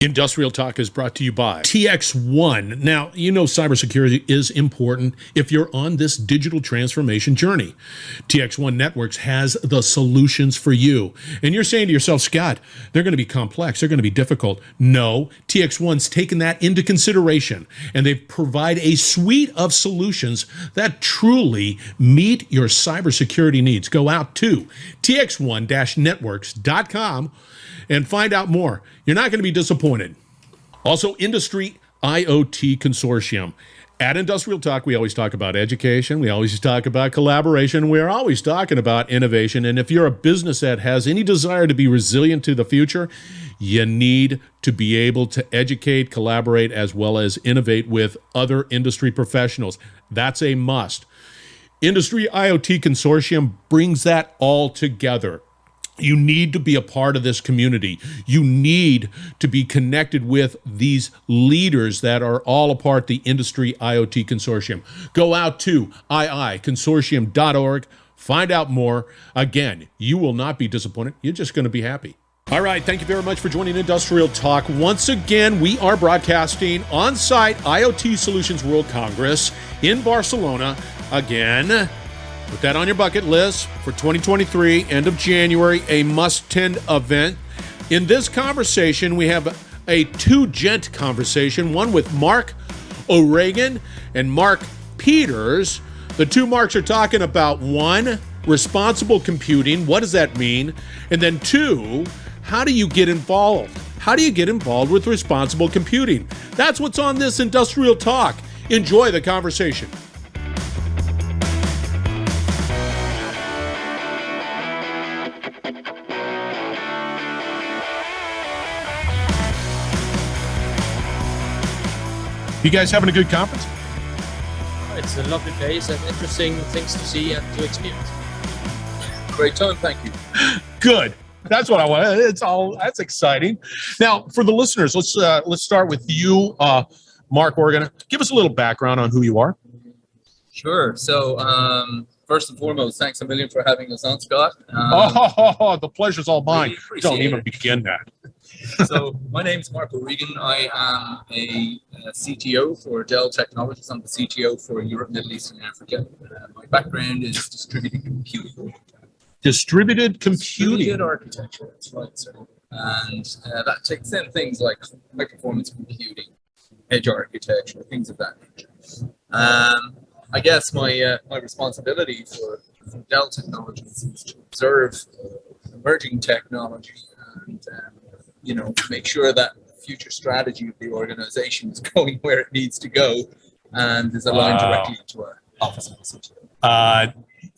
Industrial Talk is brought to you by TX1. Now, you know cybersecurity is important if you're on this digital transformation journey. TX1 Networks has the solutions for you. And you're saying to yourself, Scott, they're going to be complex, they're going to be difficult. No, TX1's taken that into consideration, and they provide a suite of solutions that truly meet your cybersecurity needs. Go out to tx1-networks.com and find out more. You're not going to be disappointed. Also, Industry IoT Consortium. At Industrial Talk, we always talk about education. We always talk about collaboration. We're always talking about innovation. And if you're a business that has any desire to be resilient to the future, you need to be able to educate, collaborate, as well as innovate with other industry professionals. That's a must. Industry IoT Consortium brings that all together. You need to be a part of this community. You need to be connected with these leaders that are all a part of the Industry IoT Consortium. Go out to iiconsortium.org, find out more. Again, you will not be disappointed. You're just going to be happy. All right, thank you very much for joining Industrial Talk. Once again, we are broadcasting on-site IoT Solutions World Congress in Barcelona. Again, put that on your bucket list for 2023, end of January, a must-attend event. In this conversation, we have a two-gent conversation, one with Marc O'Regan and Mark Peters. The two Marks are talking about, one, responsible computing. What does that mean? And then two, how do you get involved? How do you get involved with responsible computing? That's what's on this Industrial Talk. Enjoy the conversation. You guys having a good conference? It's a lovely place and interesting things to see and to experience. Great time, thank you. Good. That's what I want. That's exciting. Now, for the listeners, let's start with you, Marc O'Regan. Give us a little background on who you are. Sure. So, first and foremost, thanks a million for having us on, Scott. The pleasure's all mine. Really Don't even begin that. So, my name's Marc O'Regan. I am a CTO for Dell Technologies. I'm the CTO for Europe, Middle East, and Africa. My background is distributed computing. Distributed architecture, that's right, sir. And that takes in things like high-performance computing, edge architecture, things of that nature. I guess my responsibility for Dell Technologies is to observe emerging technology and make sure that the future strategy of the organization is going where it needs to go and is aligned directly to our office of the CTO.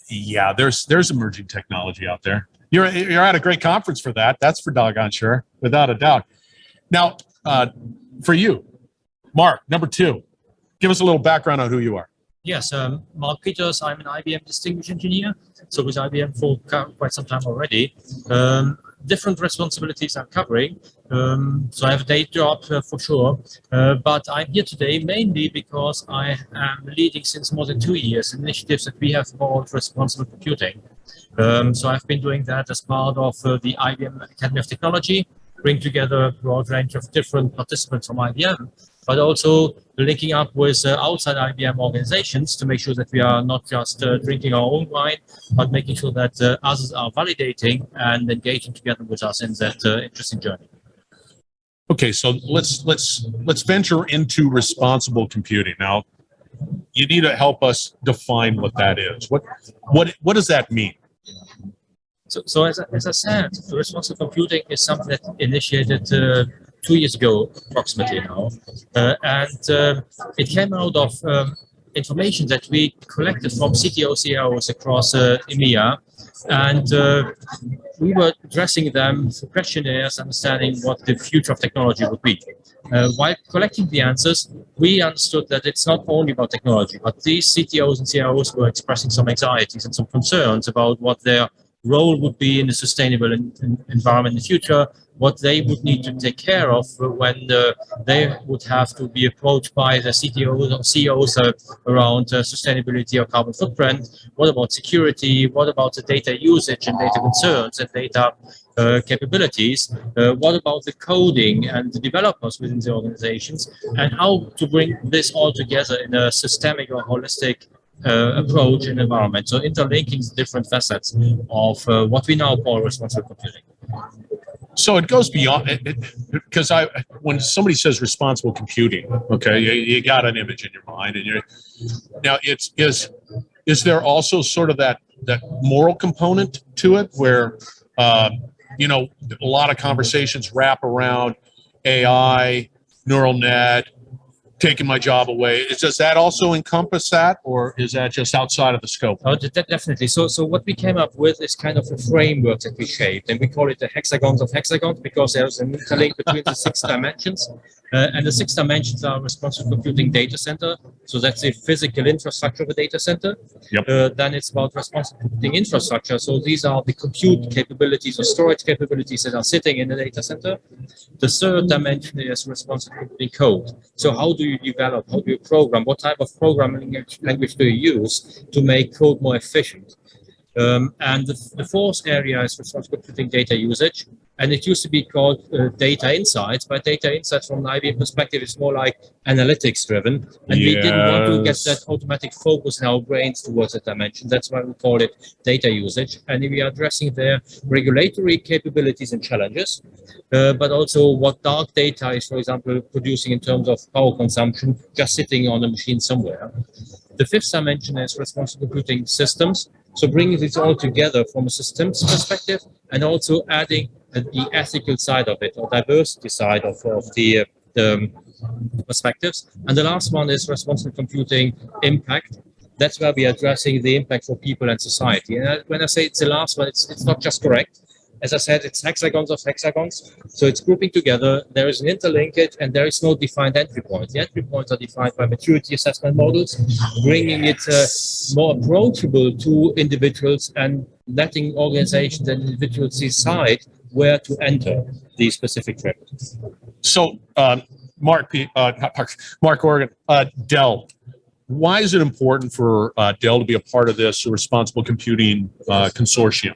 Yeah, there's emerging technology out there. You're at a great conference for that. That's for doggone sure, without a doubt. Now, for you, Mark, number two, give us a little background on who you are. Yes, Mark Peters. I'm an IBM Distinguished Engineer, so with IBM for quite some time already. Different responsibilities I'm covering. So I have a day job for sure, but I'm here today mainly because I am leading since more than 2 years initiatives that we have called responsible computing. So I've been doing that as part of the IBM Academy of Technology, bring together a broad range of different participants from IBM, but also linking up with outside IBM organizations to make sure that we are not just drinking our own wine, but making sure that others are validating and engaging together with us in that interesting journey. Okay, so let's venture into responsible computing. Now, you need to help us define what that is. What does that mean? So as I said, responsible computing is something that initiated 2 years ago, approximately now, and it came out of information that we collected from CTO CIOs across EMEA, and we were addressing them through questionnaires, understanding what the future of technology would be. While collecting the answers, we understood that it's not only about technology, but these CTOs and CIOs were expressing some anxieties and some concerns about what their role would be in a sustainable environment in the future, what they would need to take care of when they would have to be approached by the CTOs or CEOs around sustainability or carbon footprint. What about security? What about the data usage and data concerns and data capabilities? What about the coding and the developers within the organizations, and how to bring this all together in a systemic or holistic approach and environment? So interlinking the different facets of what we now call responsible computing. So it goes beyond because when somebody says responsible computing, okay, you got an image in your mind, and now is there also sort of that moral component to it where a lot of conversations wrap around AI, neural net, taking my job away. Does that also encompass that, or is that just outside of the scope? Oh, definitely. So what we came up with is kind of a framework that we shaped, and we call it the hexagons of hexagons because there's an interlink between the 6 dimensions. And the 6 dimensions are responsible computing data center. So that's the physical infrastructure of a data center. Yep. Then it's about responsible computing infrastructure. So these are the compute capabilities or storage capabilities that are sitting in the data center. The 3rd dimension is responsible computing code. So how do you develop? How do you program? What type of programming language do you use to make code more efficient? And the 4th area is responsible computing data usage. And it used to be called data insights, but data insights from an IBM perspective is more like analytics driven. And we didn't want to get that automatic focus in our brains towards that dimension. That's why we call it data usage. And we are addressing their regulatory capabilities and challenges, but also what dark data is, for example, producing in terms of power consumption, just sitting on a machine somewhere. The 5th dimension is responsible computing systems. So bringing this all together from a systems perspective and also adding the ethical side of it or diversity side of the perspectives. And the last one is responsible computing impact. That's where we are addressing the impact for people and society. And when I say it's the last one, it's not just correct. As I said, it's hexagons of hexagons. So it's grouping together. There is an interlinkage and there is no defined entry point. The entry points are defined by maturity assessment models, bringing it more approachable to individuals and letting organizations and individuals decide where to enter these specific frameworks. So, Marc O'Regan, Dell. Why is it important for Dell to be a part of this responsible computing consortium?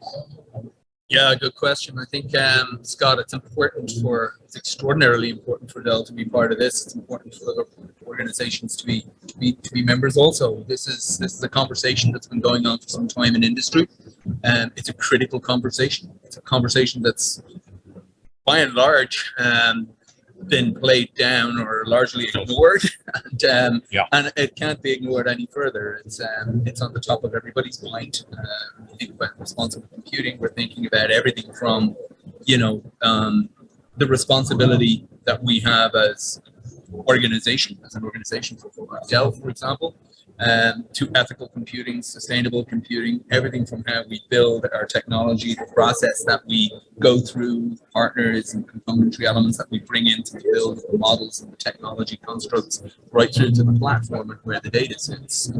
Yeah, good question. I think, Scott, it's extraordinarily important for Dell to be part of this. It's important for other organizations to be members also. This is a conversation that's been going on for some time in industry. It's a critical conversation. It's a conversation that's, by and large, been played down or largely ignored, and it can't be ignored any further. It's on the top of everybody's mind. We think about responsible computing. We're thinking about everything from, the responsibility that we have as an organization for Dell, for example, to ethical computing, sustainable computing, everything from how we build our technology, the process that we go through, partners and componentry elements that we bring in to build the models and the technology constructs, right through to the platform and where the data sits,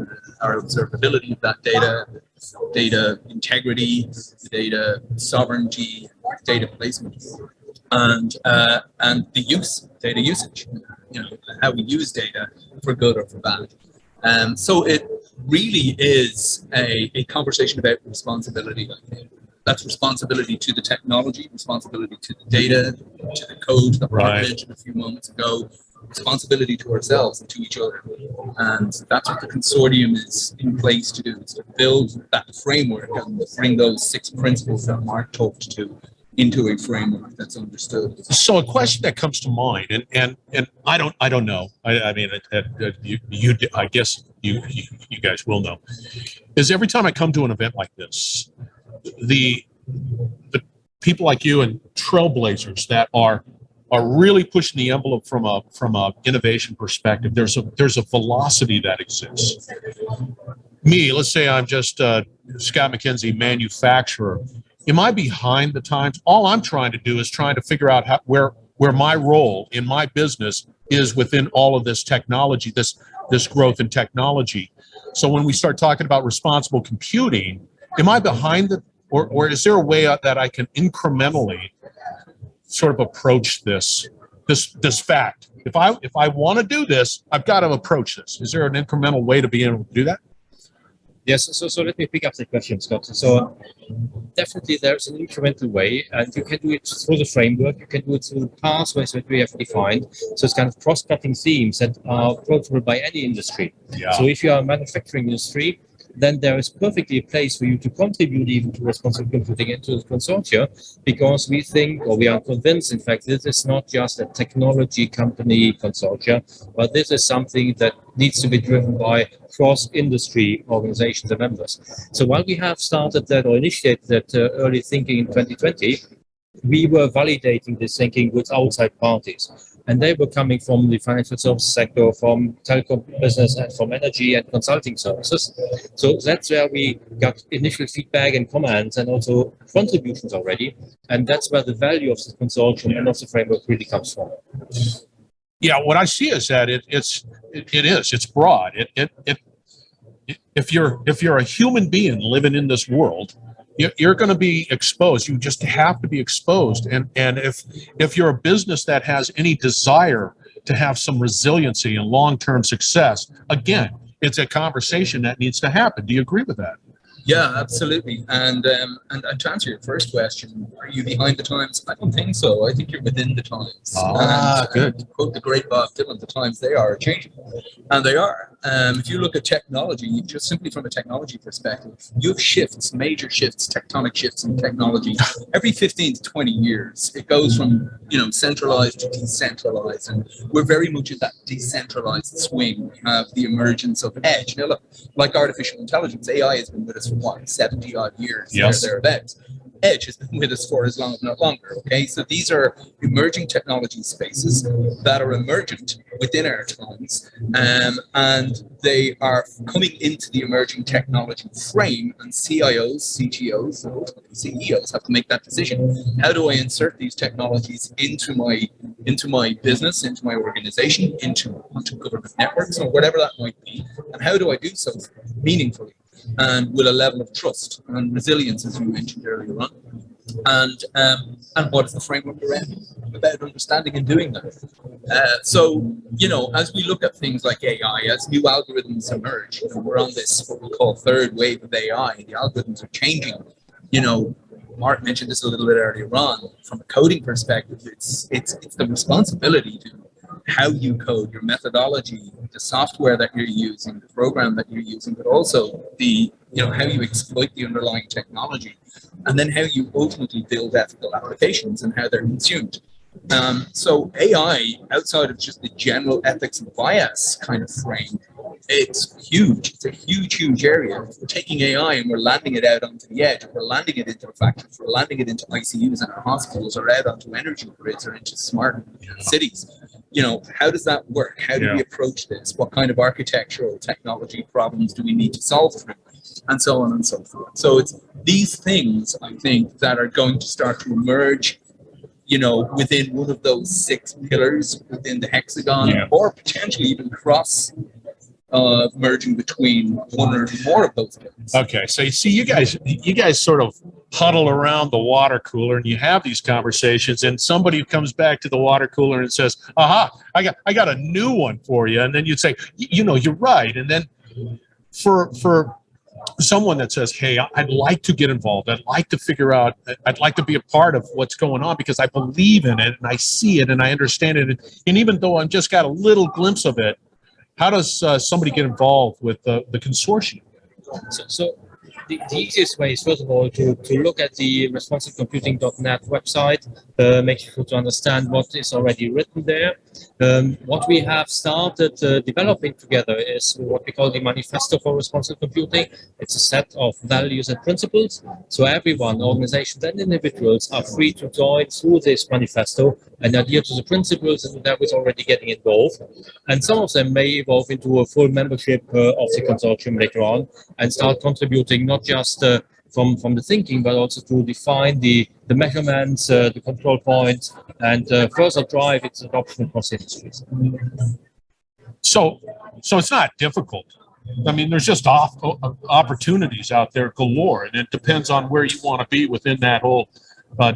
our observability of that data integrity, the data sovereignty, data placement, and the data usage, how we use data for good or for bad. So it really is a conversation about responsibility. That's responsibility to the technology, responsibility to the data, to the code that Mark mentioned a few moments ago, responsibility to ourselves and to each other. And that's what the consortium is in place to do, is to build that framework and bring those 6 principles that Mark talked to into a framework that's understood. So a question that comes to mind, and I don't know. I mean, I guess you guys will know. Is every time I come to an event like this, the people like you and trailblazers that are really pushing the envelope from a innovation perspective. There's a velocity that exists. Me, let's say I'm just Scott McKenzie, manufacturer. Am I behind the times? All I'm trying to do is trying to figure out where my role in my business is within all of this technology, this growth in technology. So when we start talking about responsible computing, am I behind or is there a way that I can incrementally sort of approach this fact? If I want to do this, I've got to approach this. Is there an incremental way to be able to do that? Yes, so let me pick up the question, Scott. So definitely there's an incremental way, and you can do it through the framework, you can do it through the pathways that we have defined. So it's kind of cross-cutting themes that are approachable by any industry. Yeah. So if you are a manufacturing industry, then there is perfectly a place for you to contribute even to responsible computing into the consortia, because we think, or we are convinced, in fact, this is not just a technology company consortia, but this is something that needs to be driven by cross-industry organizations and members. So while we have started that or initiated that early thinking in 2020, we were validating this thinking with outside parties. And they were coming from the financial services sector, from telecom business, and from energy and consulting services. So that's where we got initial feedback and comments and also contributions already. And that's where the value of the consortium and of the framework really comes from. Yeah, what I see is that it's broad. If you're a human being living in this world, you're going to be exposed. You just have to be exposed. And if you're a business that has any desire to have some resiliency and long-term success, again, it's a conversation that needs to happen. Do you agree with that? Yeah, absolutely. And to answer your first question, are you behind the times? I don't think so. I think you're within the times. Good. To quote the great Bob Dylan, the times they are changing, and they are. If you look at technology, just simply from a technology perspective, you have shifts, major shifts, tectonic shifts in technology. Every 15 to 20 years, it goes from centralized to decentralized, and we're very much at that decentralized swing. We have the emergence of edge. Now, look, like artificial intelligence, AI has been with us for 70 odd years, yes, thereabouts. Edge has been with us for as long, if not longer. Okay, so these are emerging technology spaces that are emergent within our times, and they are coming into the emerging technology frame. And CIOs, CTOs, and ultimately CEOs have to make that decision. How do I insert these technologies into my business, into my organization, onto government networks, or whatever that might be? And how do I do so meaningfully and with a level of trust and resilience, as you mentioned earlier on? And what is the framework around about understanding and doing that? So, as we look at things like AI, as new algorithms emerge, we're on this what we call third wave of AI. The algorithms are changing. Mark mentioned this a little bit earlier on. From a coding perspective, it's the responsibility to how you code, your methodology, the software that you're using, the program that you're using, but also the how you exploit the underlying technology, and then how you ultimately build ethical applications and how they're consumed. So AI, outside of just the general ethics and bias kind of frame, it's huge. It's a huge area. We're taking AI and we're landing it out onto the edge. We're landing it into factories. We're landing it into ICUs and our hospitals, or out onto energy grids, or into smart cities. How does that work? How do we approach this? What kind of architectural technology problems do we need to solve through? And so on and so forth. So it's these things, I think, that are going to start to emerge, within one of those 6 pillars within the hexagon, or potentially even cross merging between one or more of those pillars. Okay, so you see, you guys sort of huddle around the water cooler and you have these conversations, and somebody comes back to the water cooler and says, "Aha, I got a new one for you," and then you'd say, "You're right," and then for someone that says, "Hey, I'd like to get involved. I'd like to figure out. I'd like to be a part of what's going on because I believe in it and I see it and I understand it. And even though I've just got a little glimpse of it, how does somebody get involved with the consortium?" So the easiest way is, first of all, to look at the responsiblecomputing.net website, make sure to understand what is already written there. What we have started developing together is what we call the Manifesto for Responsible Computing. It's a set of values and principles. So everyone, organizations and individuals, are free to join through this manifesto and adhere to the principles, and that was already getting involved. And some of them may evolve into a full membership of the consortium later on and start contributing not just from the thinking, but also to define the measurements, the control points, and further drive its adoption across industries. So it's not difficult. I mean, there's just opportunities out there galore, and it depends on where you want to be within that whole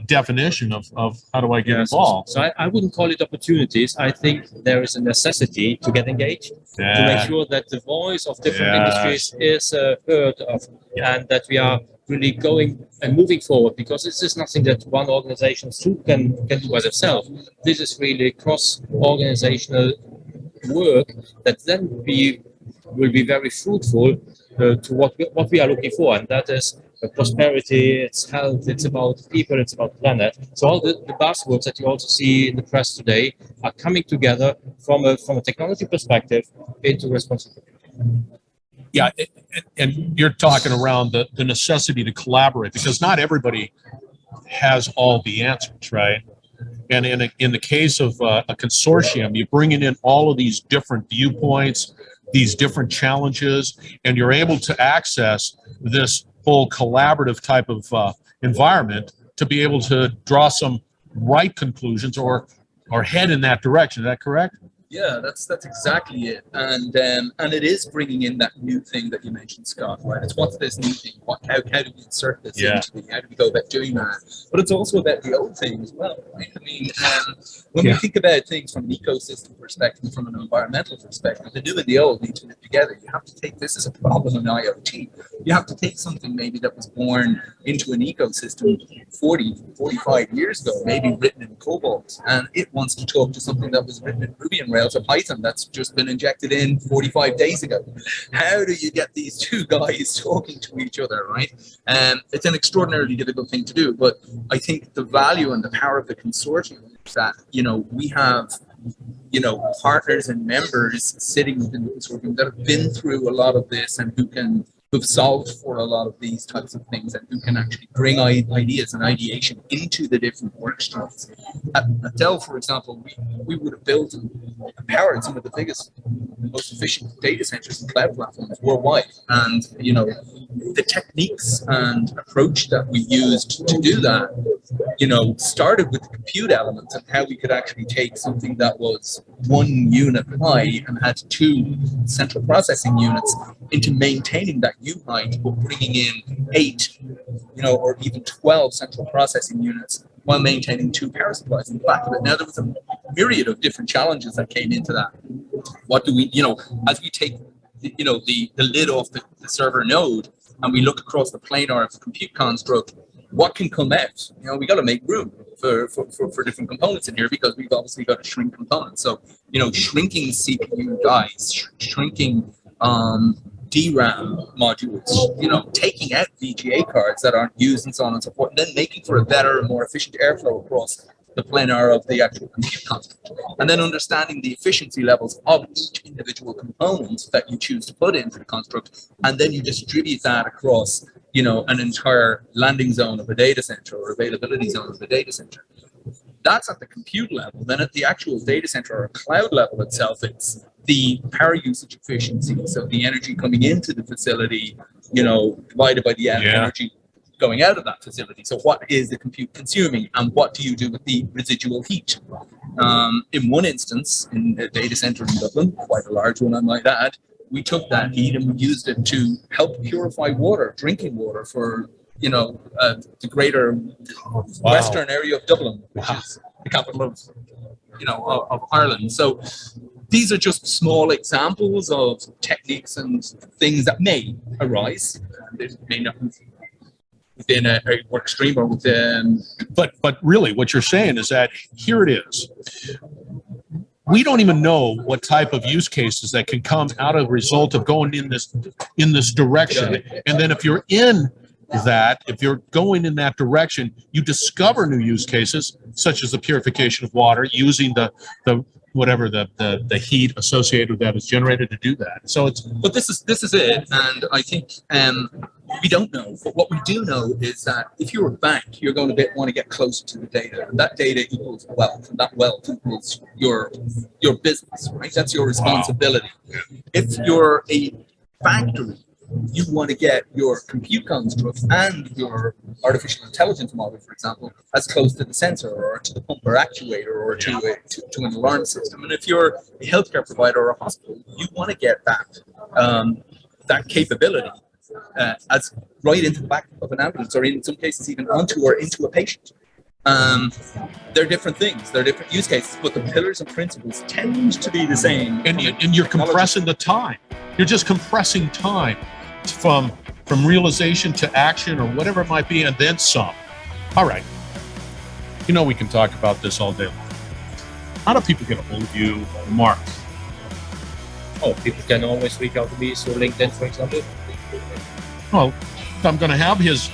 definition of how do I get Yes. involved. So I wouldn't call it opportunities. I think there is a necessity to get engaged, to make sure that the voice of different industries is heard of, and that we are really going and moving forward, because this is nothing that one organization can do by themselves. This is really cross-organizational work that then will be very fruitful to what we are looking for, and that is prosperity, it's health, it's about people, it's about planet. So all the buzzwords that you also see in the press today are coming together from a technology perspective into responsibility. Yeah, and you're talking around the necessity to collaborate, because not everybody has all the answers, right? And in the case of a consortium, you're bringing in all of these different viewpoints, these different challenges, and you're able to access this whole collaborative type of environment to be able to draw some right conclusions or head in that direction. Is that correct? Yeah, that's exactly it, and it is bringing in that new thing that you mentioned, Scott. Right? It's what's this new thing? How do we insert this into the? How do we go about doing that? But it's also about the old thing as well, right? I mean, when we think about things from an ecosystem perspective, from an environmental perspective, the new and the old need to live together. You have to take this as a problem in IoT. You have to take something maybe that was born into an ecosystem 40, 45 years ago, maybe written in Cobalt, and it wants to talk to something that was written in Ruby and Rails or Python that's just been injected in 45 days ago. How do you get these two guys talking to each other, right? It's an extraordinarily difficult thing to do, but I think the value and the power of the consortium is that, we have, partners and members sitting within the consortium that have been through a lot of this and who've solved for a lot of these types of things, and who can actually bring ideas and ideation into the different work streams. At Dell, for example, we would have built and powered some of the biggest, most efficient data centers and cloud platforms worldwide. And, the techniques and approach that we used to do that, started with the compute element and how we could actually take something that was 1 unit high and had 2 central processing units into maintaining that U height, but bringing in 8, or even 12 central processing units while maintaining 2 power supplies in the back of it. Now, there was a myriad of different challenges that came into that. What do we, as we take, the lid off the server node and we look across the planar of the compute construct, what can come out? We got to make room for different components in here, because we've obviously got to shrink components. So, shrinking CPU dies, shrinking DRAM modules, taking out VGA cards that aren't used and so on and so forth, and then making for a better and more efficient airflow across the planar of the actual compute construct. And then understanding the efficiency levels of each individual component that you choose to put into the construct, and then you distribute that across, an entire landing zone of a data center or availability zone of the data center. That's at the compute level. Then at the actual data center or cloud level itself, it's the power usage efficiency, so the energy coming into the facility, divided by the energy going out of that facility. So what is the compute consuming, and what do you do with the residual heat? In one instance, in a data center in Dublin, quite a large one I might add, we took that heat and we used it to help purify water, drinking water for, the greater western area of Dublin, which is the capital of Ireland. So these are just small examples of techniques and things that may arise. They may not within a work stream or within. But really, what you're saying is that here it is. We don't even know what type of use cases that can come out of the result of going in this direction. And then if you're if you're going in that direction, you discover new use cases, such as the purification of water, using the heat associated with that is generated to do that. So but this is it, and I think we don't know. But what we do know is that if you're a bank, you're going to want to get closer to the data, and that data equals wealth, and that wealth equals your business, right? That's your responsibility. Wow. If you're a factory, you want to get your compute construct and your artificial intelligence model, for example, as close to the sensor or to the pump or actuator or to an alarm system. And if you're a healthcare provider or a hospital, you want to get that capability as right into the back of an ambulance, or in some cases even onto or into a patient. They're different things. They're different use cases, but the pillars and principles tend to be the same. And you're compressing the time. You're just compressing time from realization to action or whatever it might be, and then some. All right. You know we can talk about this all day long. How do people get a hold of you, Mark? Oh, people can always reach out to me through LinkedIn, for example. Well, I'm going to have his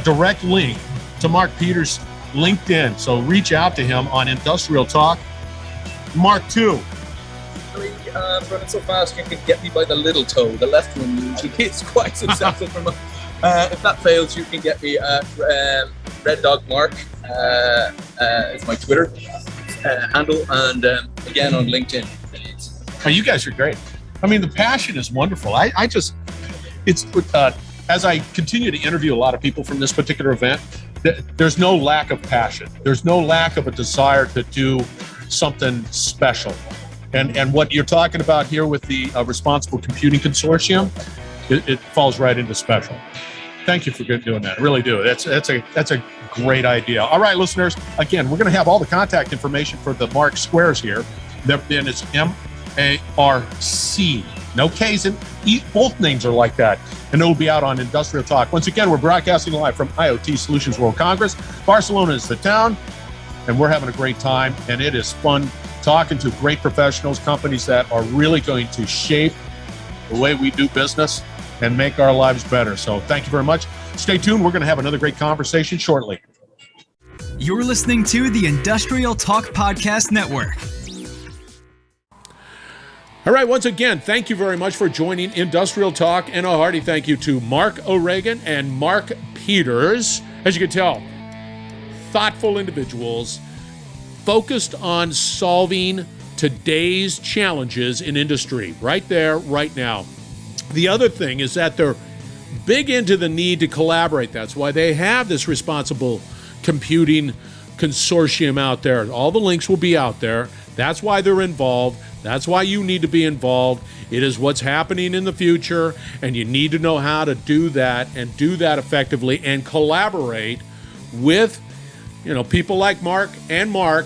direct link to Mark Peters' LinkedIn. So reach out to him on Industrial Talk. Mark, too. Running so fast, you can get me by the little toe. The left one usually is quite successful. If that fails, you can get me at Red Dog Mark. It's my Twitter handle, and again on LinkedIn. Oh, you guys are great. I mean, the passion is wonderful. As I continue to interview a lot of people from this particular event, there's no lack of passion. There's no lack of a desire to do something special. And what you're talking about here with the Responsible Computing Consortium, it falls right into special. Thank you for doing that. I really do. That's a great idea. All right, listeners. Again, we're going to have all the contact information for the Mark Squares here. Then it's MARC. No K's in both names are like that. And it'll be out on Industrial Talk. Once again, we're broadcasting live from IoT Solutions World Congress. Barcelona is the town, and we're having a great time. And it is fun talking to great professionals, companies that are really going to shape the way we do business and make our lives better. So thank you very much. Stay tuned. We're going to have another great conversation shortly. You're listening to the Industrial Talk Podcast Network. All right, once again, thank you very much for joining Industrial Talk, and a hearty thank you to Marc O'Regan and Mark Peters. As you can tell, thoughtful individuals focused on solving today's challenges in industry, right there, right now. The other thing is that they're big into the need to collaborate. That's why they have this Responsible Computing Consortium out there. All the links will be out there. That's why they're involved. That's why you need to be involved. It is what's happening in the future, and you need to know how to do that and do that effectively and collaborate with, people like Mark and Mark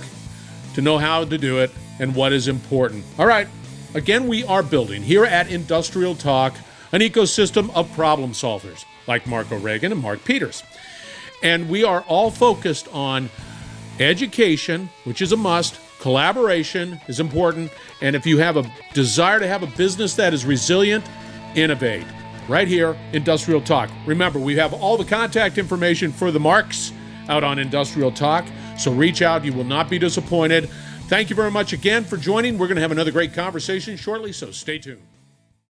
to know how to do it and what is important. All right. Again, we are building here at Industrial Talk an ecosystem of problem solvers like Marc O'Regan and Mark Peters. And we are all focused on education, which is a must. Collaboration is important. And if you have a desire to have a business that is resilient, innovate. Right here, Industrial Talk. Remember, we have all the contact information for the Marks out on Industrial Talk. So reach out. You will not be disappointed. Thank you very much again for joining. We're going to have another great conversation shortly, so stay tuned.